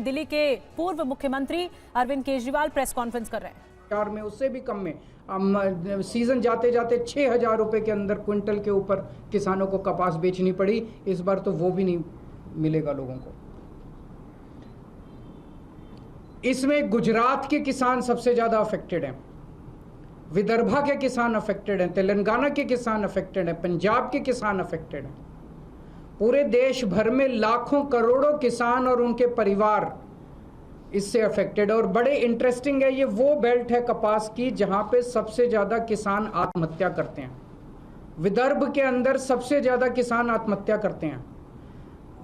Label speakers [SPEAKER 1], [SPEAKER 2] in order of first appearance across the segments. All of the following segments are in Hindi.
[SPEAKER 1] दिल्ली के पूर्व मुख्यमंत्री अरविंद केजरीवाल प्रेस कॉन्फ्रेंस कर रहे हैं।
[SPEAKER 2] चार में उससे भी कम में सीजन जाते जाते 6,000 रुपए के अंदर क्विंटल के ऊपर किसानों को कपास बेचनी पड़ी। इस बार तो वो भी नहीं मिलेगा लोगों को। इसमें गुजरात के किसान सबसे ज्यादा अफेक्टेड हैं, विदर्भा के किसान अफेक्टेड हैं, तेलंगाना के किसान अफेक्टेड हैं, पंजाब के किसान अफेक्टेड हैं। पूरे देश भर में लाखों करोड़ों किसान और उनके परिवार इससे अफेक्टेड। और बड़े इंटरेस्टिंग है, ये वो बेल्ट है कपास की जहां पे सबसे ज्यादा किसान आत्महत्या करते हैं। विदर्भ के अंदर सबसे ज्यादा किसान आत्महत्या करते हैं।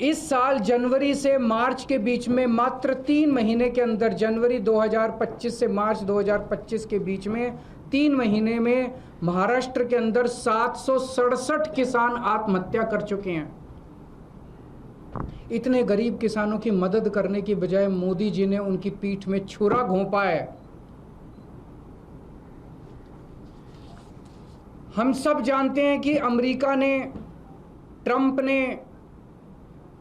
[SPEAKER 2] इस साल जनवरी से मार्च के बीच में मात्र 3 महीने के अंदर, जनवरी 2025 से मार्च 2025 के बीच में 3 महीने में महाराष्ट्र के अंदर 767 किसान आत्महत्या कर चुके हैं। इतने गरीब किसानों की मदद करने की बजाय मोदी जी ने उनकी पीठ में छुरा घोंपा है। हम सब जानते हैं कि अमेरिका ने, ट्रंप ने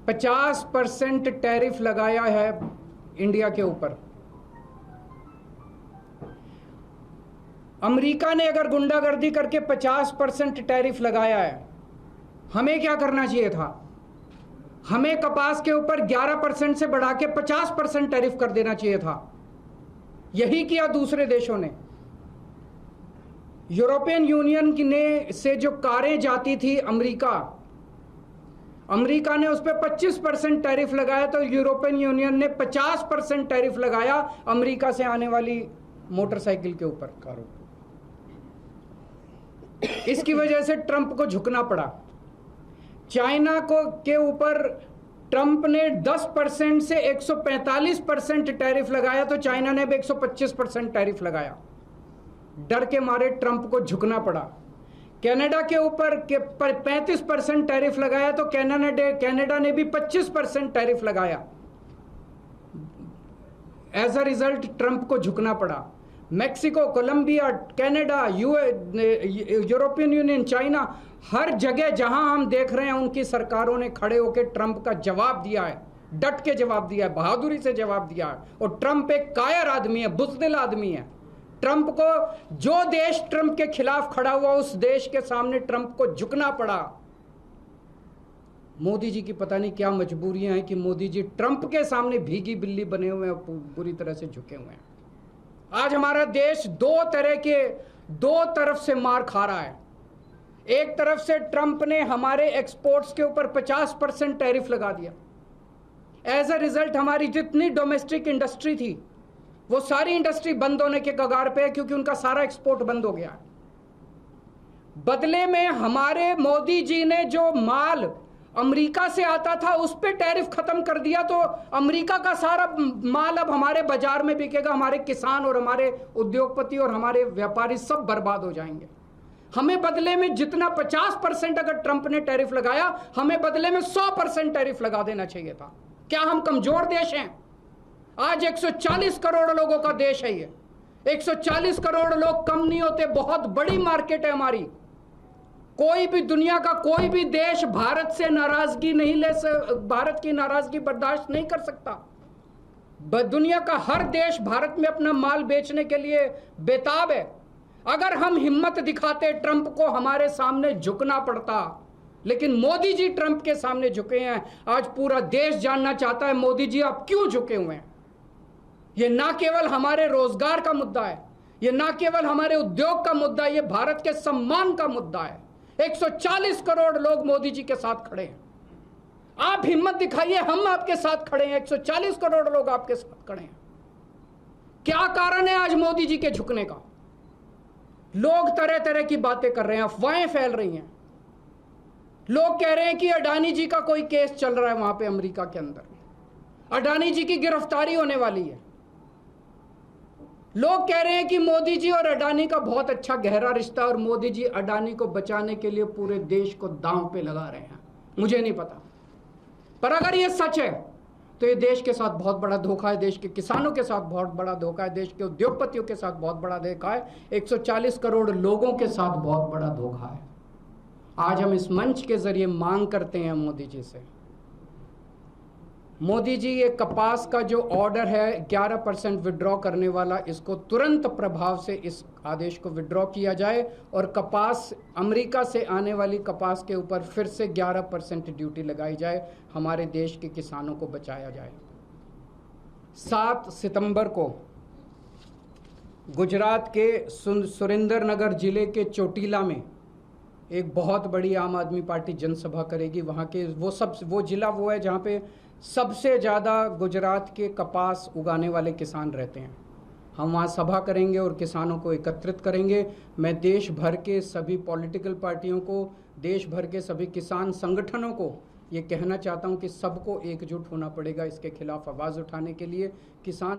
[SPEAKER 2] 50% टैरिफ लगाया है इंडिया के ऊपर। अमेरिका ने अगर गुंडागर्दी करके 50% टैरिफ लगाया है, हमें क्या करना चाहिए था? हमें कपास के ऊपर 11% से बढ़ा के 50% टैरिफ कर देना चाहिए था। यही किया दूसरे देशों ने। यूरोपियन यूनियन ने से जो कारें जाती थी अमेरिका ने उस पर 25% टैरिफ लगाया, तो यूरोपियन यूनियन ने 50% टैरिफ लगाया अमेरिका से आने वाली मोटरसाइकिल के ऊपर, कारों। इसकी वजह से ट्रंप को झुकना पड़ा। चाइना के ऊपर ट्रंप ने 10% से 145% टैरिफ लगाया, तो चाइना ने भी 125% टैरिफ लगाया। डर के मारे ट्रंप को झुकना पड़ा। कनाडा के ऊपर 35% टैरिफ लगाया, तो कनाडा ने भी 25% टैरिफ लगाया। एज अ रिजल्ट ट्रंप को झुकना पड़ा। Mexico, Colombia, Canada, European Union, China, हर जगह जहां हम देख रहे हैं उनकी सरकारों ने खड़े होकर ट्रंप का जवाब दिया है, डट के जवाब दिया है, बहादुरी से जवाब दिया है। और ट्रंप एक कायर आदमी है, बुज़दिल आदमी है। ट्रंप को, जो देश ट्रंप के खिलाफ खड़ा हुआ उस देश के सामने ट्रंप को झुकना पड़ा। मोदी जी की पता नहीं क्या मजबूरियां हैं कि मोदी जी ट्रंप के सामने भीगी बिल्ली बने हुए हैं, पूरी तरह से झुके हुए हैं। आज हमारा देश दो तरफ से मार खा रहा है। एक तरफ से ट्रंप ने हमारे एक्सपोर्ट्स के ऊपर 50% टैरिफ लगा दिया। एज अ रिजल्ट हमारी जितनी डोमेस्टिक इंडस्ट्री थी वो सारी इंडस्ट्री बंद होने के कगार पे है, क्योंकि उनका सारा एक्सपोर्ट बंद हो गया है। बदले में हमारे मोदी जी ने जो माल अमेरिका से आता था उस पे टैरिफ खत्म कर दिया, तो अमेरिका का सारा माल अब हमारे बाजार में बिकेगा। हमारे किसान और हमारे उद्योगपति और हमारे व्यापारी सब बर्बाद हो जाएंगे। हमें बदले में जितना 50% अगर ट्रंप ने टैरिफ लगाया, हमें बदले में 100% टैरिफ लगा देना चाहिए था। क्या हम कमजोर देश हैं? आज 140 करोड़ लोगों का देश है ये। 140 करोड़ लोग कम नहीं होते, बहुत बड़ी मार्केट है हमारी। कोई भी, दुनिया का कोई भी देश भारत से नाराजगी भारत की नाराजगी बर्दाश्त नहीं कर सकता। दुनिया का हर देश भारत में अपना माल बेचने के लिए बेताब है। अगर हम हिम्मत दिखाते, ट्रंप को हमारे सामने झुकना पड़ता, लेकिन मोदी जी ट्रंप के सामने झुके हैं। आज पूरा देश जानना चाहता है मोदी जी आप क्यों झुके हुए हैं। ये ना केवल हमारे रोजगार का मुद्दा है, ये ना केवल हमारे उद्योग का मुद्दा है, ये भारत के सम्मान का मुद्दा है। 140 करोड़ लोग मोदी जी के साथ खड़े हैं। आप हिम्मत दिखाइए, हम आपके साथ खड़े हैं। 140 करोड़ लोग आपके साथ खड़े हैं। क्या कारण है आज मोदी जी के झुकने का? लोग तरह तरह की बातें कर रहे हैं, अफवाहें फैल रही हैं। लोग कह रहे हैं कि अडानी जी का कोई केस चल रहा है वहां पे अमेरिका के अंदर, अडानी जी की गिरफ्तारी होने वाली है। लोग कह रहे हैं कि मोदी जी और अडानी का बहुत अच्छा गहरा रिश्ता, और मोदी जी अडानी को बचाने के लिए पूरे देश को दांव पे लगा रहे हैं। मुझे नहीं पता, पर अगर ये सच है तो ये देश के साथ बहुत बड़ा धोखा है, देश के किसानों के साथ बहुत बड़ा धोखा है, देश के उद्योगपतियों के साथ बहुत बड़ा धोखा है, 140 करोड़ लोगों के साथ बहुत बड़ा धोखा है। आज हम इस मंच के जरिए मांग करते हैं मोदी जी से, मोदी जी, ये कपास का जो ऑर्डर है 11% विड्रॉ करने वाला, इसको तुरंत प्रभाव से इस आदेश को विड्रॉ किया जाए और कपास, अमेरिका से आने वाली कपास के ऊपर फिर से 11% ड्यूटी लगाई जाए, हमारे देश के किसानों को बचाया जाए। 7 सितंबर को गुजरात के सुरेंद्रनगर जिले के चोटीला में एक बहुत बड़ी आम आदमी पार्टी जनसभा करेगी। वहाँ के वो जिला वो है जहाँ पे सबसे ज़्यादा गुजरात के कपास उगाने वाले किसान रहते हैं। हम वहाँ सभा करेंगे और किसानों को एकत्रित करेंगे। मैं देश भर के सभी पॉलिटिकल पार्टियों को, देश भर के सभी किसान संगठनों को ये कहना चाहता हूँ कि सबको एकजुट होना पड़ेगा इसके खिलाफ आवाज़ उठाने के लिए। किसान